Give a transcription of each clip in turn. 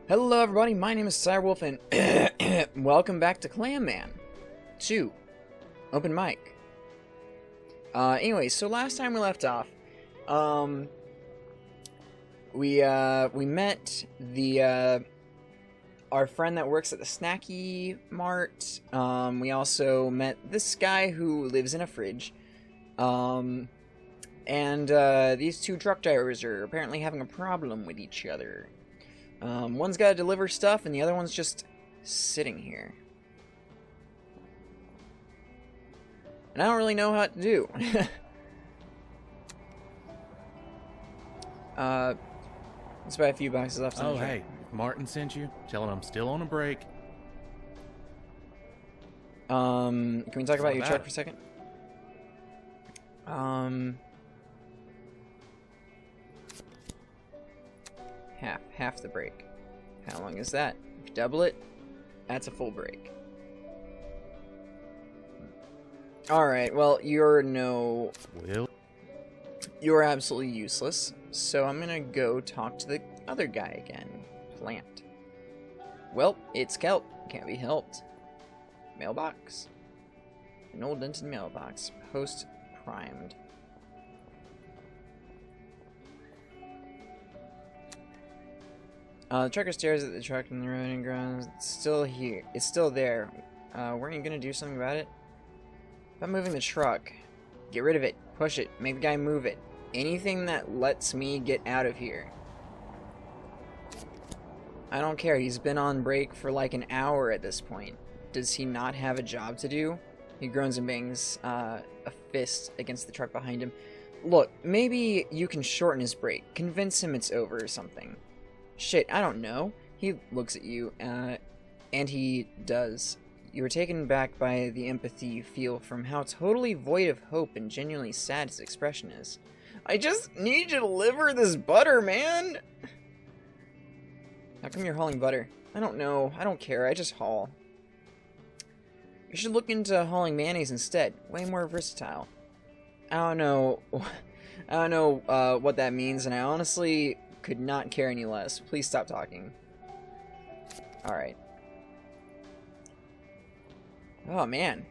Hello everybody, my name is Cyrewolf and welcome back to Clam 2 Open Mic. Anyway, so last time we left off, we met our friend that works at the Snacky Mart. We also met this guy who lives in a fridge. And these two truck drivers are apparently having a problem with each other. One's got to deliver stuff, and the other one's just sitting here. And I don't really know how to do. There's about a few boxes left. Oh, hey, Martin sent you? Tell him I'm still on a break. Can we talk about your truck for a second? Half the break. How long is that? If you double it, that's a full break. Alright, well, you're absolutely useless, so I'm gonna go talk to the other guy again. Plant. Well, it's kelp. Can't be helped. Mailbox. An old dented mailbox. Post primed. The trucker stares at the truck in the road and groans. It's still here. It's still there. Weren't you gonna do something about it? About moving the truck. Get rid of it. Push it. Make the guy move it. Anything that lets me get out of here. I don't care. He's been on break for like an hour at this point. Does he not have a job to do? He groans and bangs a fist against the truck behind him. Look, maybe you can shorten his break. Convince him it's over or something. Shit, I don't know. He looks at you, and he does. You are taken back by the empathy you feel from how totally void of hope and genuinely sad his expression is. I just need you to deliver this butter, man! How come you're hauling butter? I don't know. I don't care. I just haul. You should look into hauling mayonnaise instead. Way more versatile. I don't know what that means, and I honestly could not care any less. Please stop talking. Alright. Oh man.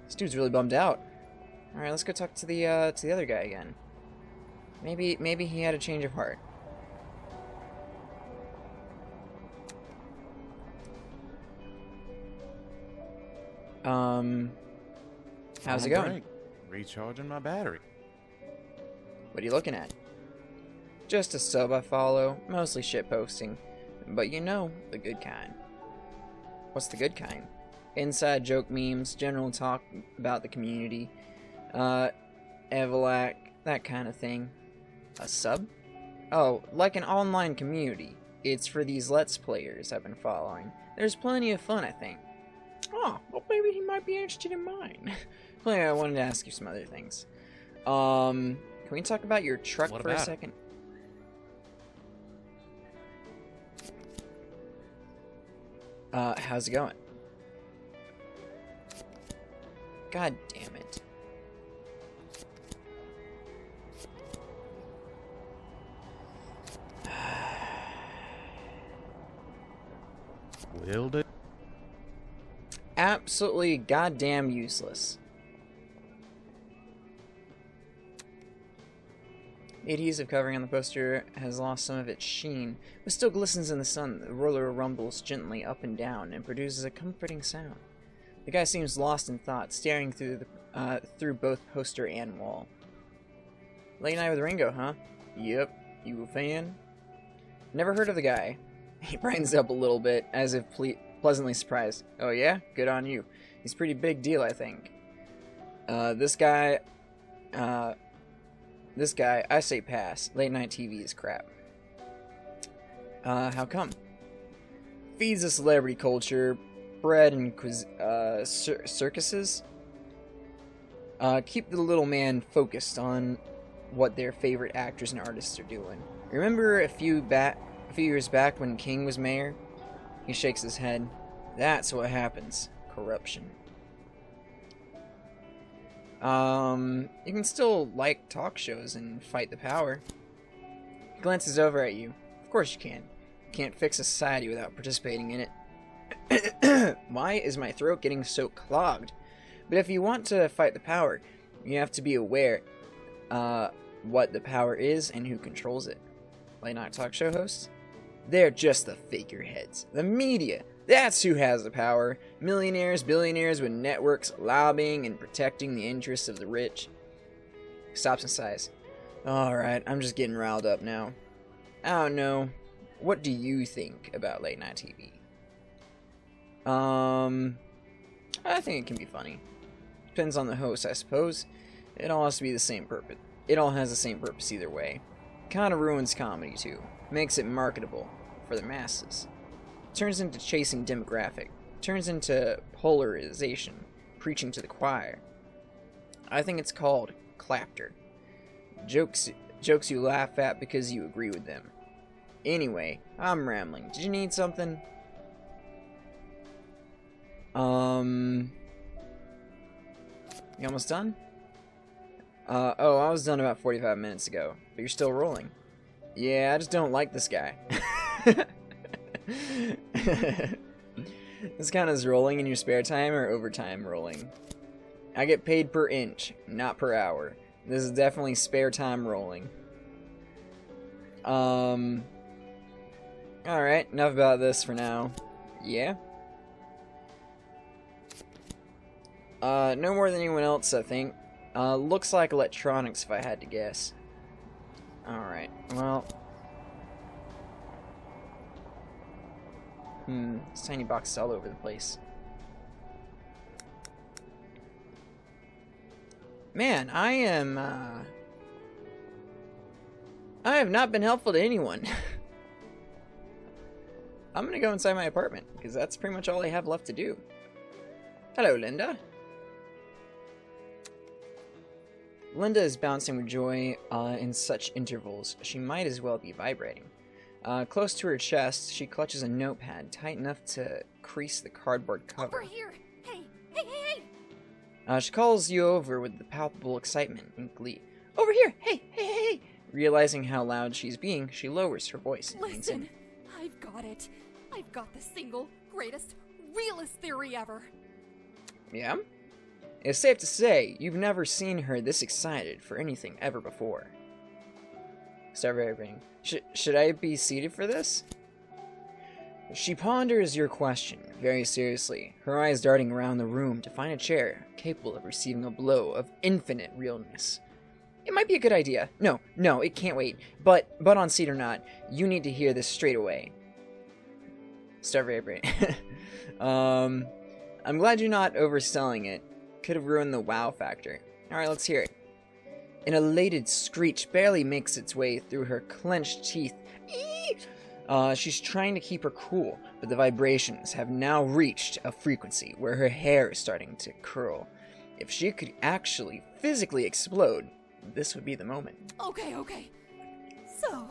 This dude's really bummed out. Alright, let's go talk to the other guy again. Maybe he had a change of heart. How's it going? Recharging my battery. What are you looking at? Just a sub I follow, mostly shitposting, but you know, the good kind. What's the good kind? Inside joke memes, general talk about the community, Evelac, that kind of thing. A sub? Oh, like an online community. It's for these Let's Players I've been following. There's plenty of fun, I think. Oh, well maybe he might be interested in mine. Well, I wanted to ask you some other things. Can we talk about your truck for a second? How's it going? God damn it. Will do. Absolutely goddamn useless. The adhesive covering on the poster has lost some of its sheen, but still glistens in the sun. The roller rumbles gently up and down and produces a comforting sound. The guy seems lost in thought, staring through both poster and wall. Late night with Ringo, huh? Yep. You a fan? Never heard of the guy. He brightens up a little bit, as if pleasantly surprised. Oh yeah? Good on you. He's a pretty big deal, I think. This guy, I say pass. Late night TV is crap. How come? Feeds the celebrity culture, bread and circuses. Keep the little man focused on what their favorite actors and artists are doing. Remember a few years back when King was mayor? He shakes his head. That's what happens. Corruption. You can still like talk shows and fight the power. He glances over at you. Of course you can. Can't fix a society without participating in it. Why is my throat getting so clogged? But if you want to fight the power, you have to be aware what the power is and who controls it. Late night talk show hosts? They're just the figureheads. The media. That's who has the power. Millionaires, billionaires with networks lobbying and protecting the interests of the rich. Stops and sighs. Alright, I'm just getting riled up now. I don't know. What do you think about late night TV? I think it can be funny. Depends on the host, I suppose. It all has to be the same purpose. It all has the same purpose either way. Kinda ruins comedy too. Makes it marketable for the masses. Turns into chasing demographic. Turns into polarization. Preaching to the choir. I think it's called clapter. Jokes you laugh at because you agree with them. Anyway, I'm rambling. Did you need something? You almost done? Oh, I was done about 45 minutes ago, but you're still rolling. Yeah, I just don't like this guy. This kind of rolling in your spare time or overtime rolling? I get paid per inch, not per hour. This is definitely spare time rolling. Alright, enough about this for now. Yeah? No more than anyone else, I think. Looks like electronics if I had to guess. Alright, well... this tiny box is all over the place. Man, I have not been helpful to anyone. I'm gonna go inside my apartment, because that's pretty much all I have left to do. Hello, Linda. Linda is bouncing with joy in such intervals, she might as well be vibrating. Close to her chest, she clutches a notepad tight enough to crease the cardboard cover. Over here! Hey! Hey, hey, hey! She calls you over with the palpable excitement and glee. Over here! Hey, hey, hey, hey! Realizing how loud she's being, she lowers her voice and leans in. Listen, I've got it. I've got the single, greatest, realest theory ever. Yeah? It's safe to say, you've never seen her this excited for anything ever before. Start vibrating. Should I be seated for this? She ponders your question very seriously, her eyes darting around the room to find a chair capable of receiving a blow of infinite realness. It might be a good idea. No, it can't wait. But on seat or not, you need to hear this straight away. Start vibrating. I'm glad you're not overselling it. Could have ruined the wow factor. Alright, let's hear it. An elated screech barely makes its way through her clenched teeth. She's trying to keep her cool, but the vibrations have now reached a frequency where her hair is starting to curl. If she could actually physically explode, this would be the moment. Okay. So...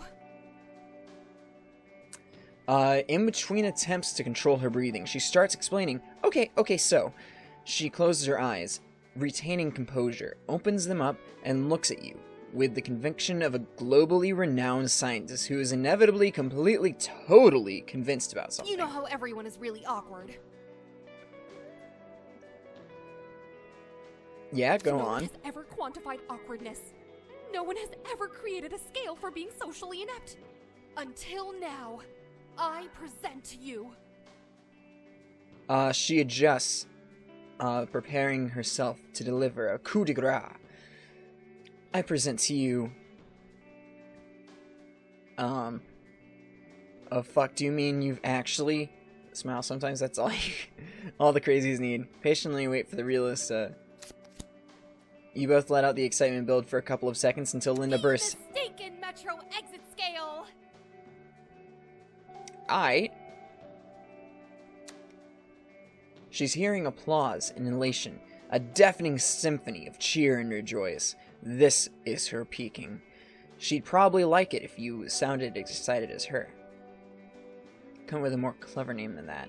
in between attempts to control her breathing, she starts explaining, Okay, so... She closes her eyes, retaining composure, opens them up, and looks at you, with the conviction of a globally renowned scientist who is inevitably, completely, totally convinced about something. You know how everyone is really awkward. Yeah, go No on. one has ever quantified awkwardness. No one has ever created a scale for being socially inept. Until now, I present to you. She adjusts, preparing herself to deliver a coup de grace. I present to you... Oh, fuck, do you mean you've actually... Smile, sometimes that's all all the crazies need. Patiently wait for the realist, You both let out the excitement build for a couple of seconds until Linda bursts. Mistaken metro exit scale! She's hearing applause and elation, a deafening symphony of cheer and rejoice. This is her peaking. She'd probably like it if you sounded as excited as her. Come with a more clever name than that.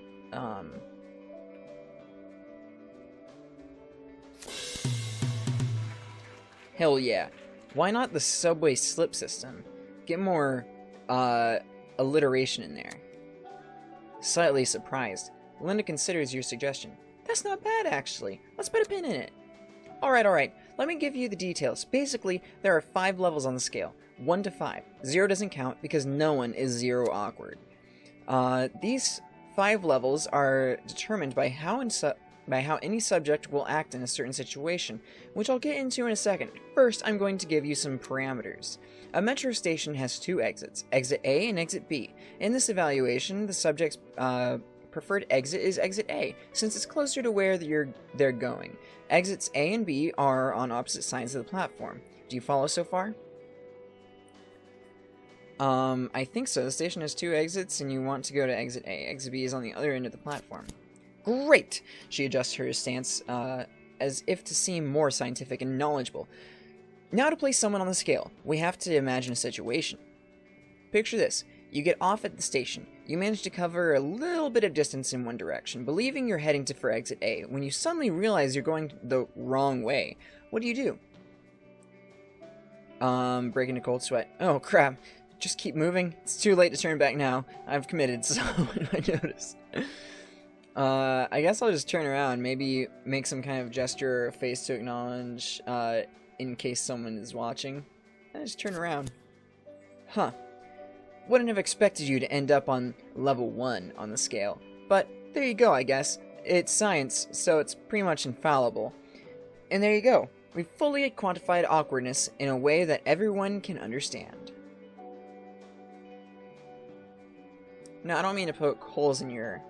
Hell yeah. Why not the subway slip system? Get more, alliteration in there. Slightly surprised, Linda considers your suggestion. That's not bad, actually. Let's put a pin in it. Alright. Let me give you the details. Basically, there are 5 levels on the scale. 1 to 5. 0 doesn't count because no one is 0 awkward. These 5 levels are determined by how any subject will act in a certain situation, which I'll get into in a second. First, I'm going to give you some parameters. A metro station has 2 exits, Exit A and Exit B. In this evaluation, the subject's preferred exit is Exit A, since it's closer to where they're going. Exits A and B are on opposite sides of the platform. Do you follow so far? I think so. The station has 2 exits, and you want to go to Exit A. Exit B is on the other end of the platform. Great! She adjusts her stance, as if to seem more scientific and knowledgeable. Now to place someone on the scale, we have to imagine a situation. Picture this. You get off at the station. You manage to cover a little bit of distance in one direction, believing you're heading for Exit A. When you suddenly realize you're going the wrong way, what do? Breaking a cold sweat. Oh, crap. Just keep moving. It's too late to turn back now. I've committed, so I noticed. I guess I'll just turn around, maybe make some kind of gesture or face to acknowledge, in case someone is watching. And just turn around. Huh. Wouldn't have expected you to end up on level 1 on the scale. But there you go, I guess. It's science, so it's pretty much infallible. And there you go. We fully quantified awkwardness in a way that everyone can understand. Now, I don't mean to poke holes in your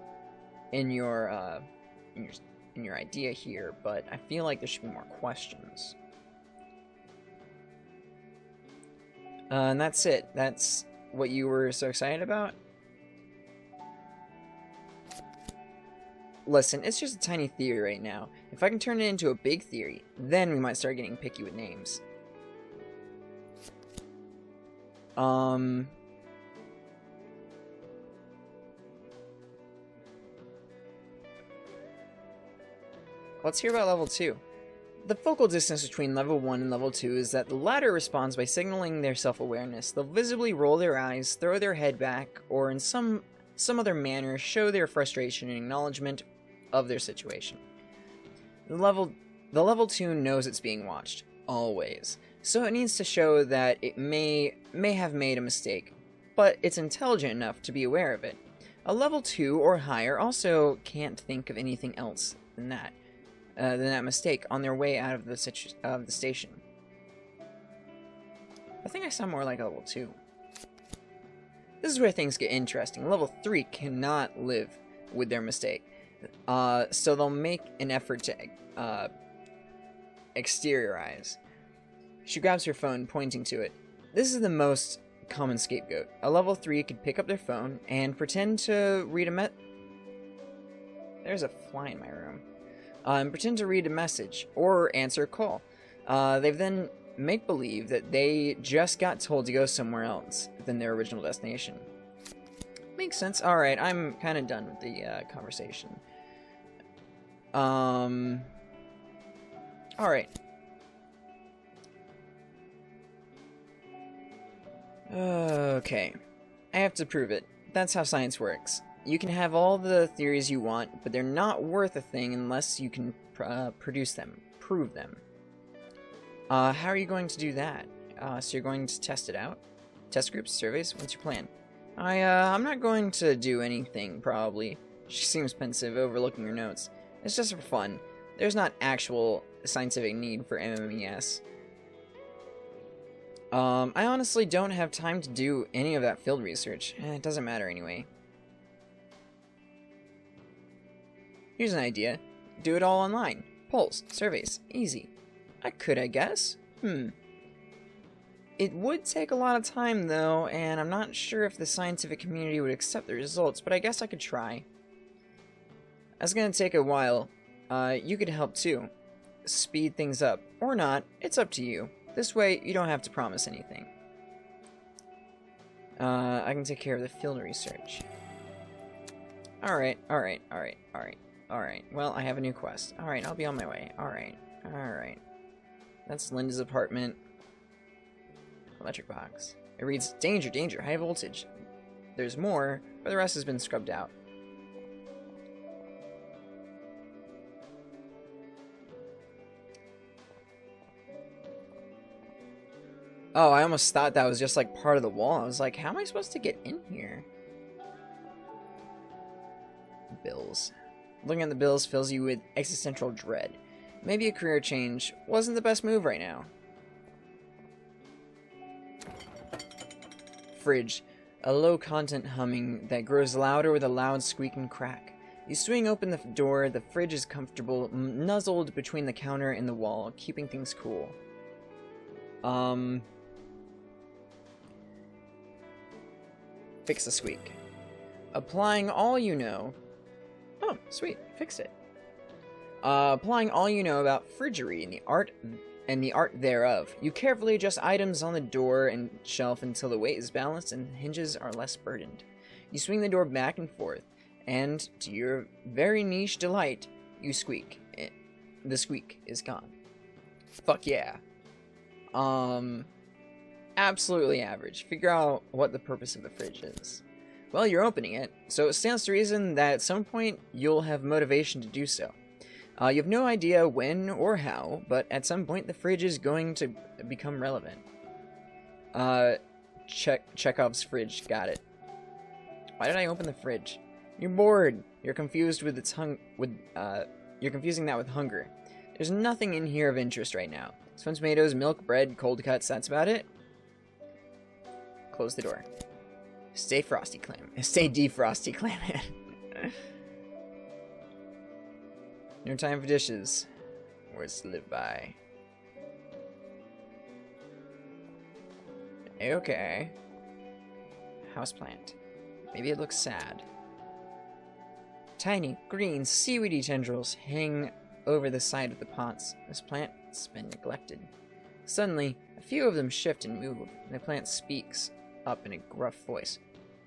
idea here, but I feel like there should be more questions. And that's it. That's what you were so excited about? Listen, it's just a tiny theory right now. If I can turn it into a big theory, then we might start getting picky with names. Let's hear about level 2. The focal distance between level 1 and level 2 is that the latter responds by signaling their self-awareness. They'll visibly roll their eyes, throw their head back, or in some other manner show their frustration and acknowledgement of their situation. The level 2 knows it's being watched, always, so it needs to show that it may have made a mistake, but it's intelligent enough to be aware of it. A level 2 or higher also can't think of anything else than that mistake on their way out of the station. I think I sound more like a level 2. This is where things get interesting. Level 3 cannot live with their mistake, so they'll make an effort to exteriorize. She grabs her phone, pointing to it. This is the most common scapegoat. A level 3 could pick up their phone and pretend to read a There's a fly in my room. And pretend to read a message, or answer a call. They then make believe that they just got told to go somewhere else than their original destination. Makes sense. Alright, I'm kind of done with the conversation. Alright. Okay. I have to prove it. That's how science works. You can have all the theories you want, but they're not worth a thing unless you can prove them. How are you going to do that? So you're going to test it out? Test groups, surveys? What's your plan? I'm not going to do anything, probably. She seems pensive, overlooking her notes. It's just for fun. There's not actual scientific need for MMES. I honestly don't have time to do any of that field research. It doesn't matter anyway. Here's an idea. Do it all online. Polls, surveys, easy. I could, I guess. It would take a lot of time, though, and I'm not sure if the scientific community would accept the results, but I guess I could try. That's gonna take a while. You could help, too. Speed things up. Or not. It's up to you. This way, you don't have to promise anything. I can take care of the field research. Alright. Well, I have a new quest. Alright, I'll be on my way. Alright. That's Linda's apartment. Electric box. It reads, danger, high voltage. there's more, but the rest has been scrubbed out. Oh, I almost thought that was just like part of the wall. I was like, how am I supposed to get in here? Bills. Looking at the bills fills you with existential dread. Maybe a career change wasn't the best move right now. Fridge. A low-content humming that grows louder with a loud squeak and crack. You swing open the door, the fridge is comfortable, nuzzled between the counter and the wall, keeping things cool. Fix the squeak. Applying all you know... Oh, sweet. Fixed it. Applying all you know about fridgery and the art thereof. You carefully adjust items on the door and shelf until the weight is balanced and the hinges are less burdened. You swing the door back and forth, and to your very niche delight, you squeak. The squeak is gone. Fuck yeah. Absolutely average. Figure out what the purpose of the fridge is. Well, you're opening it, so it stands to reason that at some point you'll have motivation to do so. You have no idea when or how, but at some point the fridge is going to become relevant. Chekhov's fridge, got it. Why did I open the fridge? You're bored. You're confused with you're confusing that with hunger. There's nothing in here of interest right now. Some tomatoes, milk, bread, cold cuts, that's about it. Close the door. Stay frosty, Clam. Stay defrosty, Clam. No time for dishes. Words to live by. Okay. Houseplant. Maybe it looks sad. Tiny, green, seaweedy tendrils hang over the side of the pots. This plant's been neglected. Suddenly, a few of them shift and move, and the plant speaks up in a gruff voice.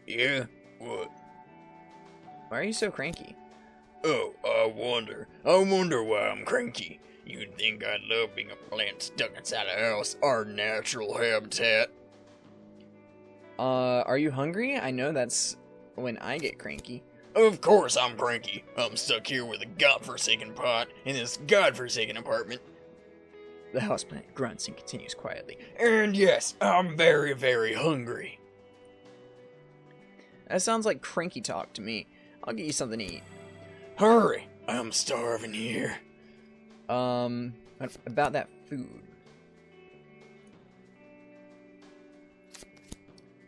Yeah? What? Why are you so cranky? Oh, I wonder why I'm cranky. You'd think I'd love being a plant stuck inside a house, our natural habitat. Are you hungry? I know that's when I get cranky. Of course I'm cranky. I'm stuck here with a godforsaken pot in this godforsaken apartment. The houseplant grunts and continues quietly. And yes, I'm very, very hungry. That sounds like cranky talk to me. I'll get you something to eat. Hurry! I'm starving here. About that food.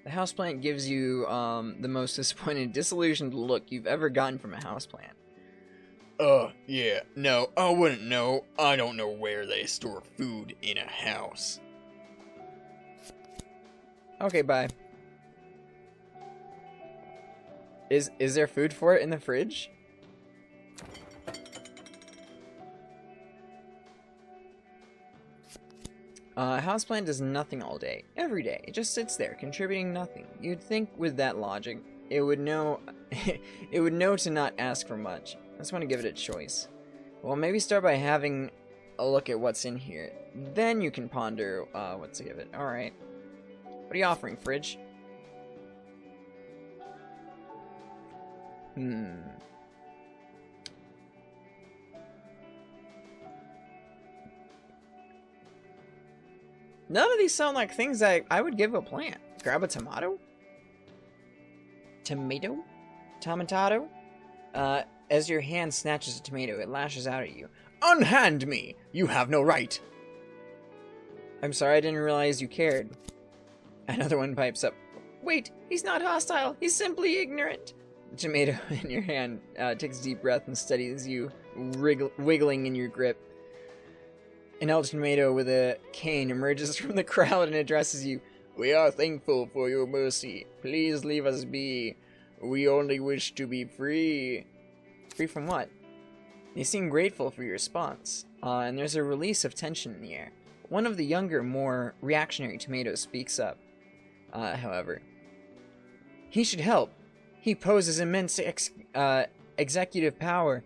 The houseplant gives you, the most disappointed, disillusioned look you've ever gotten from a houseplant. Yeah, no, I wouldn't know. I don't know where they store food in a house. Okay, bye. Is there food for it in the fridge? Houseplant does nothing all day, every day. It just sits there, contributing nothing. You'd think with that logic, it would know it would know to not ask for much. I just want to give it a choice. Well, maybe start by having a look at what's in here. Then you can ponder what to give it. Alright. What are you offering, fridge? None of these sound like things that I would give a plant. Grab a tomato? Tomato? Tomato? As your hand snatches a tomato, it lashes out at you. Unhand me! You have no right! I'm sorry, I didn't realize you cared. Another one pipes up. Wait, he's not hostile. He's simply ignorant. The tomato in your hand takes a deep breath and studies you, wiggling in your grip. An elder tomato with a cane emerges from the crowd and addresses you. We are thankful for your mercy. Please leave us be. We only wish to be free. Free from what? They seem grateful for your response, and there's a release of tension in the air. One of the younger, more reactionary tomatoes speaks up, however. He should help. He poses immense executive power,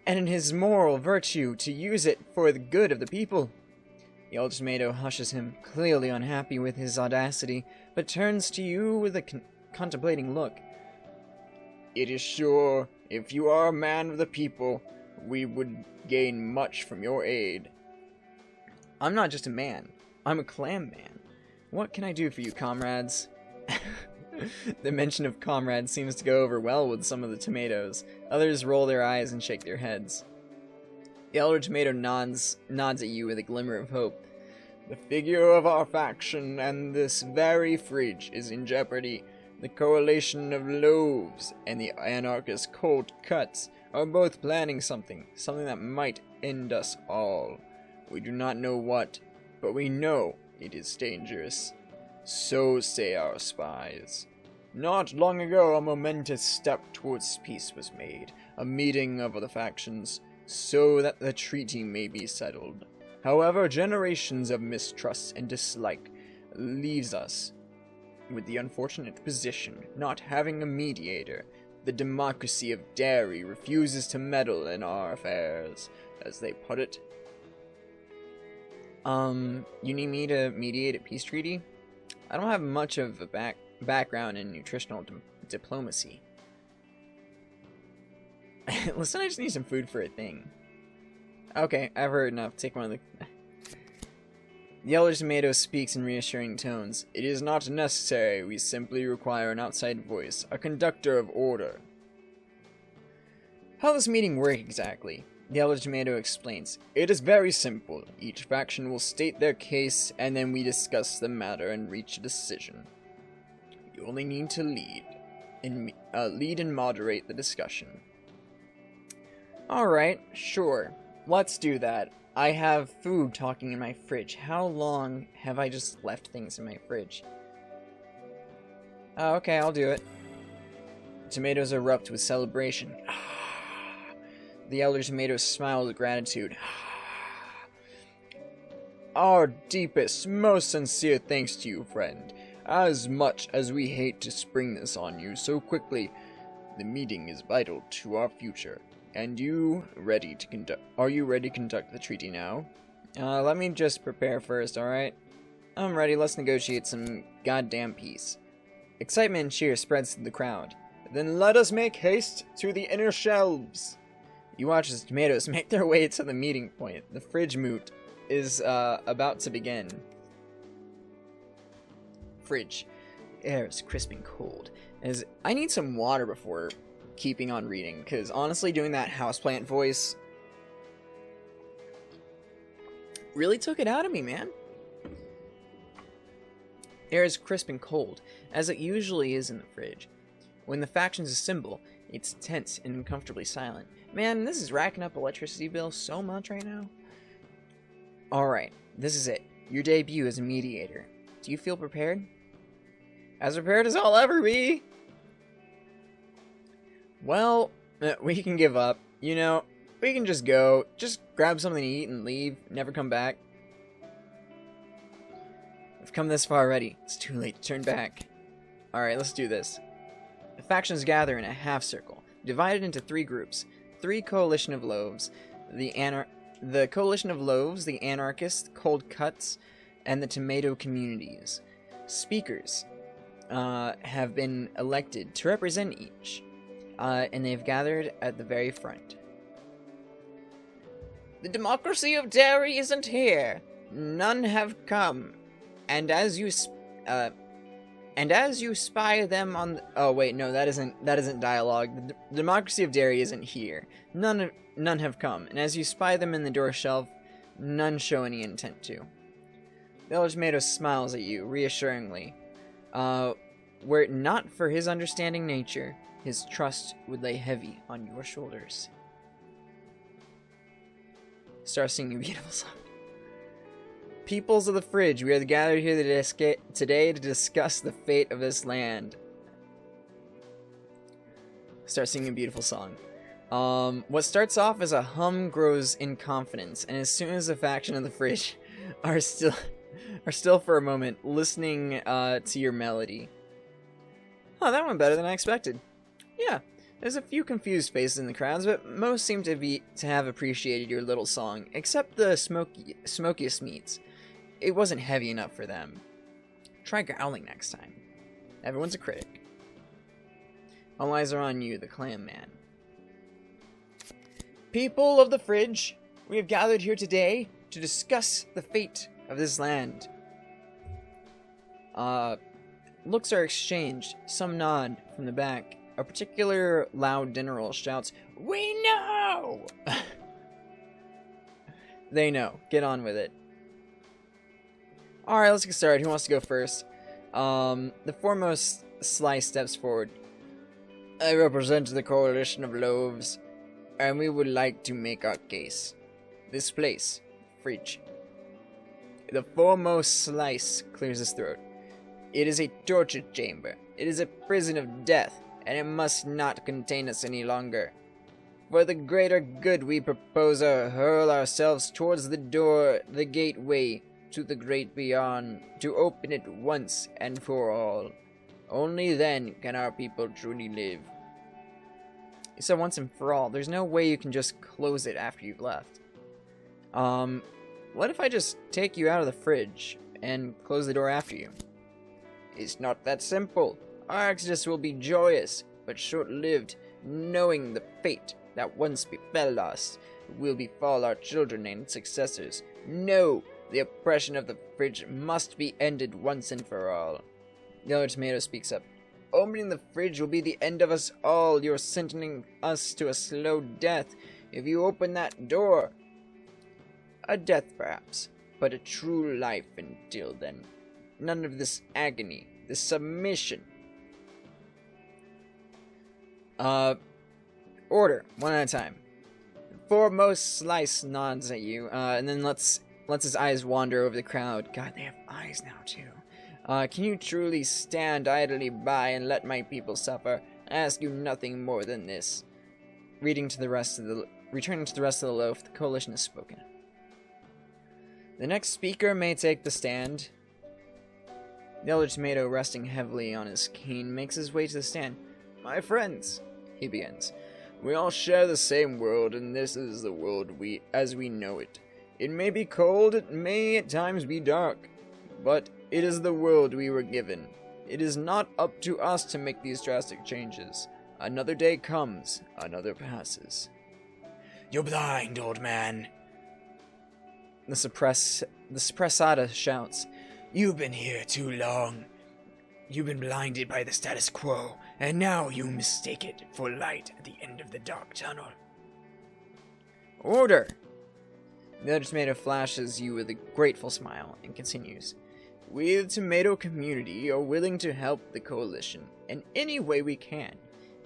and in his moral virtue to use it for the good of the people. The old tomato hushes him, clearly unhappy with his audacity, but turns to you with contemplating look. It is sure, if you are a man of the people, we would gain much from your aid. I'm not just a man. I'm a clam man. What can I do for you, comrades? The mention of comrades seems to go over well with some of the tomatoes. Others roll their eyes and shake their heads. The elder tomato nods at you with a glimmer of hope. The figure of our faction and this very fridge is in jeopardy. The coalition of loaves and the anarchist cold cuts are both planning something that might end us all. We do not know what, but we know it is dangerous. So say our spies. Not long ago, a momentous step towards peace was made, a meeting of the factions, so that the treaty may be settled. However, generations of mistrust and dislike leaves us with the unfortunate position not having a mediator. The democracy of Derry refuses to meddle in our affairs, as they put it. You need me to mediate a peace treaty? I don't have much of a background in nutritional diplomacy. Listen, I just need some food for a thing. Okay, I've heard enough. Take one of the... The elder tomato speaks in reassuring tones. It is not necessary. We simply require an outside voice, a conductor of order. How does this meeting work exactly? The elder tomato explains. It is very simple. Each faction will state their case, and then we discuss the matter and reach a decision. You only need to lead and moderate the discussion. Alright, sure. Let's do that. I have food talking in my fridge. How long have I just left things in my fridge? Oh, okay, I'll do it. Tomatoes erupt with celebration. The elder tomato smiled with gratitude. Our deepest, most sincere thanks to you, friend. As much as we hate to spring this on you so quickly, the meeting is vital to our future. And you ready to conduct? Are you ready to conduct the treaty now? Let me just prepare first, alright? I'm ready, let's negotiate some goddamn peace. Excitement and cheer spreads through the crowd. Then let us make haste to the inner shelves. You watch as tomatoes make their way to the meeting point. The fridge moot is about to begin. Fridge. Air is crisp and cold. I need some water before keeping on reading, because honestly doing that houseplant voice really took it out of me, man. Air is crisp and cold, as it usually is in the fridge. When the factions assemble, it's tense and uncomfortably silent. Man, this is racking up electricity bills so much right now. Alright, this is it. Your debut as a mediator. Do you feel prepared? As prepared as I'll ever be! Well, we can give up. You know, we can just go. Just grab something to eat and leave. Never come back. We've come this far already. It's too late to turn back. Alright, let's do this. The factions gather in a half circle, divided into 3 groups. 3 coalition of loaves. The coalition of loaves, the anarchists, cold cuts, and the tomato communities. Speakers have been elected to represent each. And they've gathered at the very front. The democracy of Derry isn't here. None have come. And as you spy them on... Oh, wait, no, that isn't dialogue. The democracy of Derry isn't here. None have come. And as you spy them in the door shelf, none show any intent to. The elder tomato smiles at you, reassuringly. Were it not for his understanding nature, his trust would lay heavy on your shoulders. Start singing a beautiful song. Peoples of the fridge, we are gathered here today to discuss the fate of this land. Start singing a beautiful song. What starts off as a hum grows in confidence, and as soon as the faction of the fridge are still for a moment listening to your melody. Oh, that went better than I expected. Yeah, there's a few confused faces in the crowds, but most seem to have appreciated your little song, except the smokiest meats. It wasn't heavy enough for them. Try growling next time. Everyone's a critic. All eyes are on you, the Clam man. People of the Fridge, we have gathered here today to discuss the fate of this land. Looks are exchanged. Some nod from the back. A particular loud general shouts, "We know!" They know. Get on with it. Alright, let's get started. Who wants to go first? The foremost Slice steps forward. I represent the Coalition of Loaves, and we would like to make our case. This place, Fridge. The foremost Slice clears his throat. It is a torture chamber. It is a prison of death, and it must not contain us any longer. For the greater good, we propose to hurl ourselves towards the door, the gateway to the great beyond, to open it once and for all. Only then can our people truly live. You said once and for all. There's no way you can just close it after you've left. What if I just take you out of the fridge and close the door after you? It's not that simple. Our exodus will be joyous, but short-lived, knowing the fate that once befell us will befall our children and successors. No, the oppression of the fridge must be ended once and for all. The other tomato speaks up. Opening the fridge will be the end of us all. You're sentencing us to a slow death if you open that door. A death, perhaps, but a true life until then. None of this agony, this submission. Order, one at a time. Foremost Slice nods at you, and then lets his eyes wander over the crowd. God, they have eyes now, too. Can you truly stand idly by and let my people suffer? I ask you nothing more than this. Returning to the rest of the loaf, the coalition has spoken. The next speaker may take the stand. The elder tomato, resting heavily on his cane, makes his way to the stand. My friends, he begins, we all share the same world, and this is the world as we know it. It may be cold, it may at times be dark, but it is the world we were given. It is not up to us to make these drastic changes. Another day comes, another passes. You're blind, old man. The suppressata shouts. You've been here too long. You've been blinded by the status quo, and now you mistake it for light at the end of the dark tunnel. Order! The other tomato flashes you with a grateful smile and continues. We, the tomato community, are willing to help the coalition in any way we can.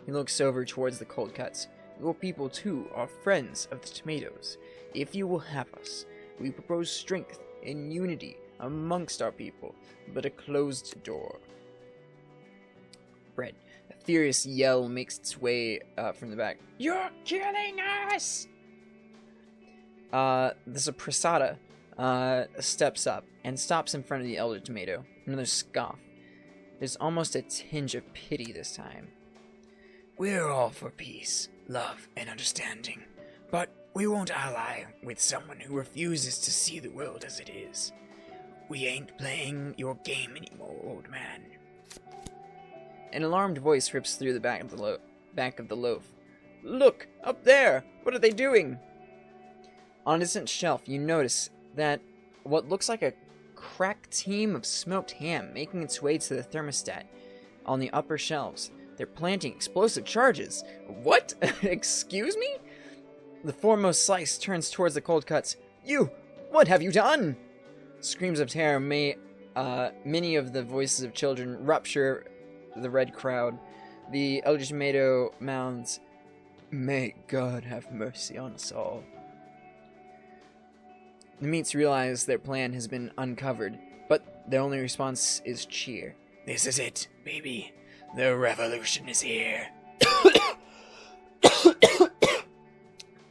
He looks over towards the cold cuts. Your people, too, are friends of the tomatoes. If you will have us, we propose strength and unity amongst our people, but a closed door. Bread. A furious yell makes its way from the back. You're killing us! The suppressata steps up and stops in front of the elder tomato. Another scoff. There's almost a tinge of pity this time. We're all for peace, love, and understanding, but we won't ally with someone who refuses to see the world as it is. We ain't playing your game anymore, old man. An alarmed voice rips through the back of the loaf. Look! Up there! What are they doing? On a distant shelf, you notice that what looks like a crack team of smoked ham making its way to the thermostat on the upper shelves. They're planting explosive charges. What? Excuse me? The foremost Slice turns towards the cold cuts. You! What have you done? Screams of terror many of the voices of children rupture the red crowd. The elder tomato mounds, May God have mercy on us all. The meats realize their plan has been uncovered, but their only response is cheer. This is it, baby. The revolution is here.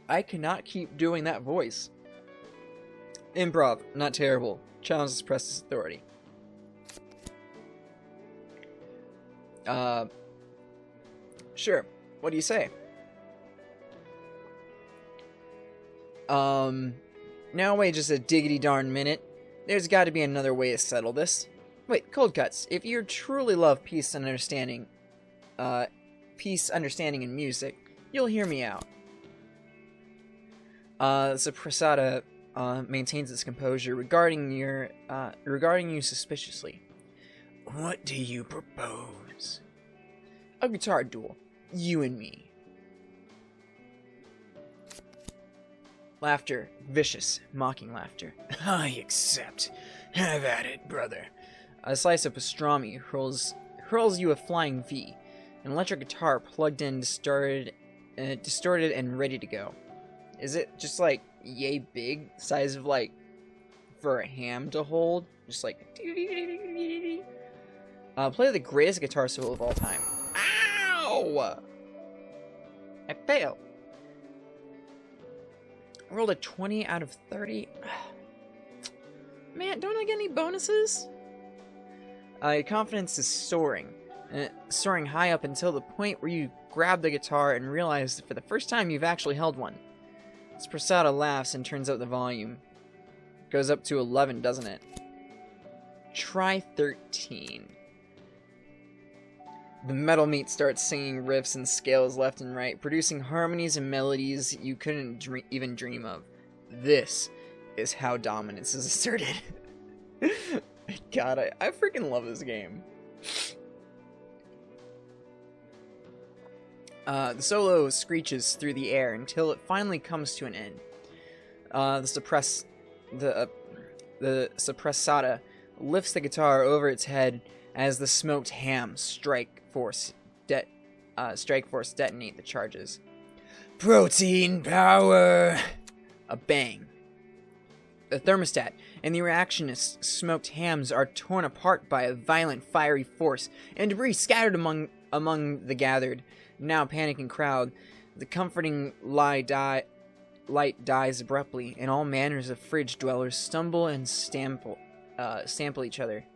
I cannot keep doing that voice. Improv, not terrible. Challenges Press's authority. Sure. What do you say? Now wait just a diggity darn minute. There's got to be another way to settle this. Wait, cold cuts. If you truly love peace and understanding, peace, understanding, and music, you'll hear me out. Prasada maintains its composure regarding you suspiciously. What do you propose? A guitar duel. You and me. Laughter. Vicious, mocking laughter. I accept. Have at it, brother. A slice of pastrami hurls you a flying V. An electric guitar plugged in, distorted, and ready to go. Is it just like yay big, size of like for a ham to hold? Just like play the greatest guitar solo of all time. Ow! I failed. I rolled a 20 out of 30. Man, don't I get any bonuses? Your confidence is soaring. Soaring high up until the point where you grab the guitar and realize that for the first time you've actually held one. Prasada laughs and turns up the volume. Goes up to 11, doesn't it? Try 13. The metal meat starts singing riffs and scales left and right, producing harmonies and melodies you couldn't even dream of. This is how dominance is asserted. God, I freaking love this game. The solo screeches through the air until it finally comes to an end. The suppressata lifts the guitar over its head as the smoked ham strike force detonate the charges. Protein power! A bang. The thermostat and the reactionist's smoked hams are torn apart by a violent fiery force, and debris scattered among the gathered, now panicking crowd. The comforting light dies abruptly, and all manners of fridge dwellers stumble and trample each other.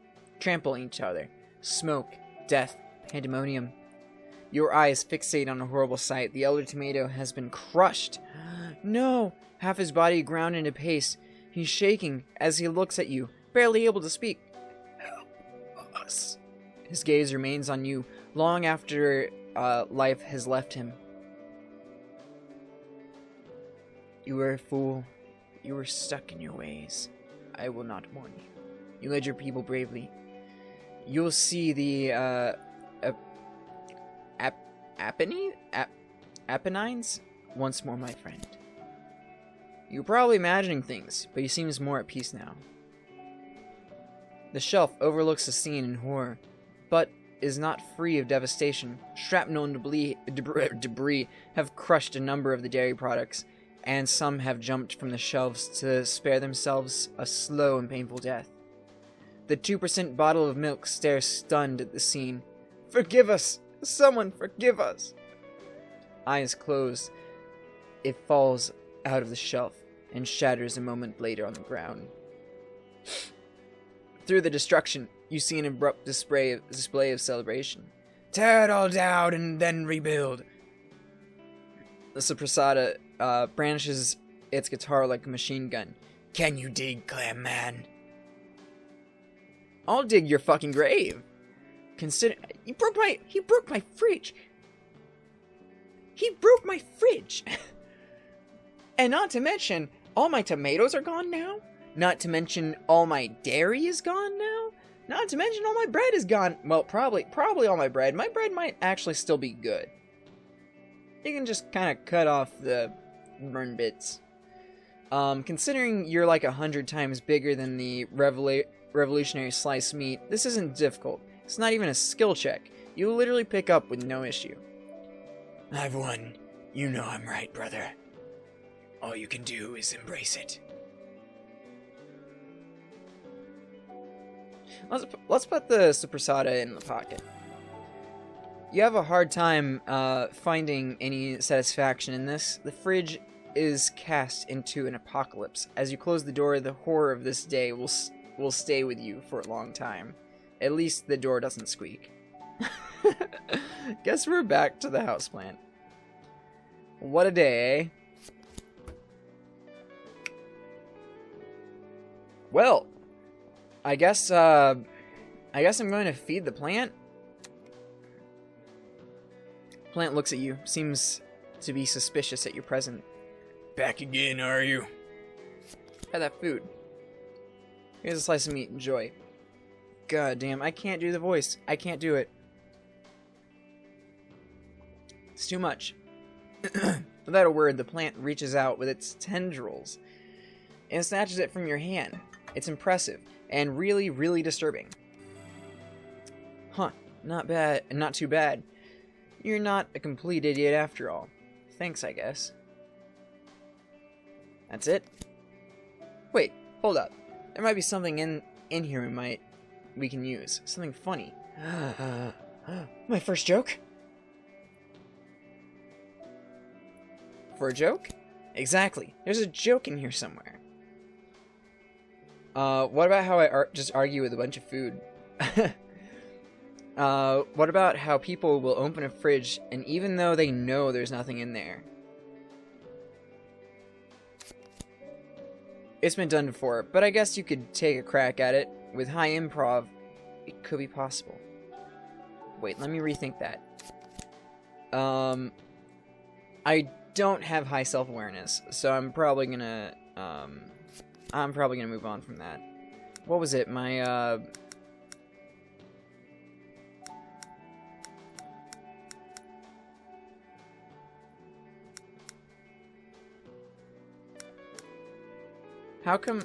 Smoke, death, pandemonium. Your eyes fixate on a horrible sight. The elder tomato has been crushed. No! Half his body ground into paste. He's shaking as he looks at you, barely able to speak. Help us. His gaze remains on you long after life has left him. You were a fool. You were stuck in your ways. I will not warn you. You led your people bravely. You'll see the Apennines once more, my friend. You're probably imagining things, but he seems more at peace now. The shelf overlooks the scene in horror, but is not free of devastation. Shrapnel and debris have crushed a number of the dairy products, and some have jumped from the shelves to spare themselves a slow and painful death. The 2% bottle of milk stares stunned at the scene. Forgive us! Someone forgive us! Eyes closed, it falls out of the shelf and shatters a moment later on the ground. Through the destruction, you see an abrupt display of celebration. Tear it all down and then rebuild. The Prasada brandishes its guitar like a machine gun. Can you dig, Clam Man? I'll dig your fucking grave. Consider he broke my fridge. He broke my fridge. And not to mention, all my tomatoes are gone now. Not to mention, all my dairy is gone now. Not to mention, all my bread is gone. Well, probably all my bread. My bread might actually still be good. You can just kind of cut off the burn bits. Considering you're like 100 times bigger than the revolutionary sliced meat, this isn't difficult. It's not even a skill check. You literally pick up with no issue. I've won. You know I'm right, brother. All you can do is embrace it. Let's put the Prasada in the pocket. You have a hard time finding any satisfaction in this. The fridge is cast into an apocalypse. As you close the door, the horror of this day will stay with you for a long time. At least the door doesn't squeak. Guess we're back to the houseplant. What a day, eh? Well, I guess I'm going to feed the plant. plant looks at you, seems to be suspicious at your presence. Back again, are you? Have that food. Here's a slice of meat. Enjoy. God damn, I can't do the voice. I can't do it. It's too much. Without a word, the plant reaches out with its tendrils and snatches it from your hand. It's impressive and really, really disturbing. Huh, not bad, not too bad. You're not a complete idiot after all. Thanks, I guess. That's it? Wait, hold up. There might be something in here we can use. Something funny. My first joke? For a joke? Exactly. There's a joke in here somewhere. What about how I just argue with a bunch of food? What about how people will open a fridge and even though they know there's nothing in there? It's been done before, but I guess you could take a crack at it. With high improv, it could be possible. Wait, let me rethink that. I don't have high self-awareness, so I'm probably gonna move on from that. What was it? My, how come...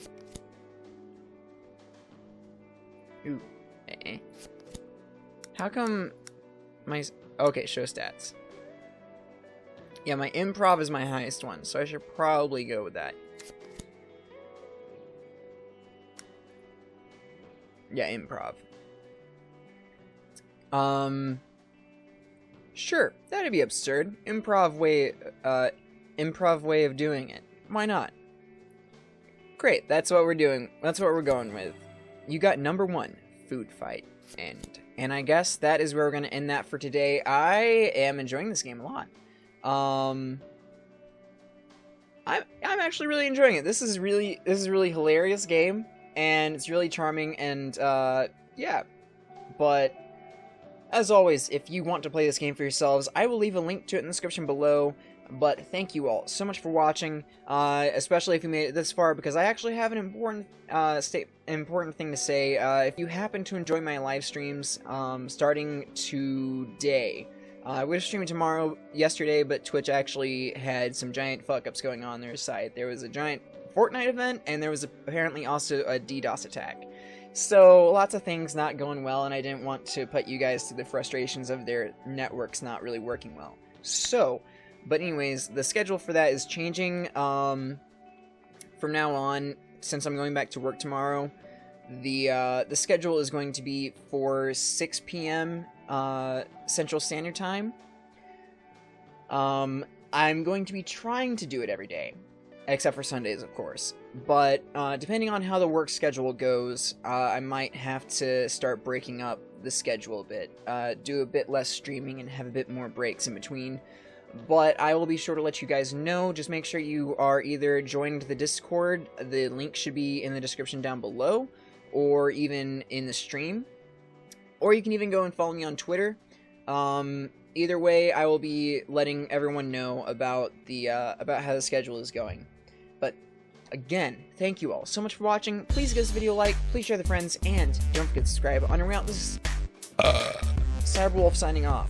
Ooh. How come my... Okay, show stats. Yeah, my improv is my highest one, so I should probably go with that. Yeah, improv. Sure, that'd be absurd. Improv way of doing it. Why not? Great, that's what we're doing. That's what we're going with. You got number 1, food fight. And I guess that is where we're going to end that for today. I am enjoying this game a lot. I'm actually really enjoying it. This is a really hilarious game, and it's really charming, and yeah. But as always, if you want to play this game for yourselves, I will leave a link to it in the description below. But thank you all so much for watching, especially if you made it this far, because I actually have an important thing to say. If you happen to enjoy my live streams, starting today, we were streaming yesterday, but Twitch actually had some giant fuck-ups going on their side. There was a giant Fortnite event, and there was apparently also a DDoS attack. So, lots of things not going well, and I didn't want to put you guys through the frustrations of their networks not really working well. So... But anyways, the schedule for that is changing from now on. Since I'm going back to work tomorrow, the schedule is going to be for 6 p.m. Central Standard Time. I'm going to be trying to do it every day, except for Sundays, of course. But depending on how the work schedule goes, I might have to start breaking up the schedule a bit, do a bit less streaming and have a bit more breaks in between. But I will be sure to let you guys know. Just make sure you are either joined the Discord, the link should be in the description down below, or even in the stream. Or you can even go and follow me on Twitter. Either way, I will be letting everyone know about how the schedule is going. But again, thank you all so much for watching. Please give this video a like, please share with friends, and don't forget to subscribe on your way out. This is Cyberwolf signing off.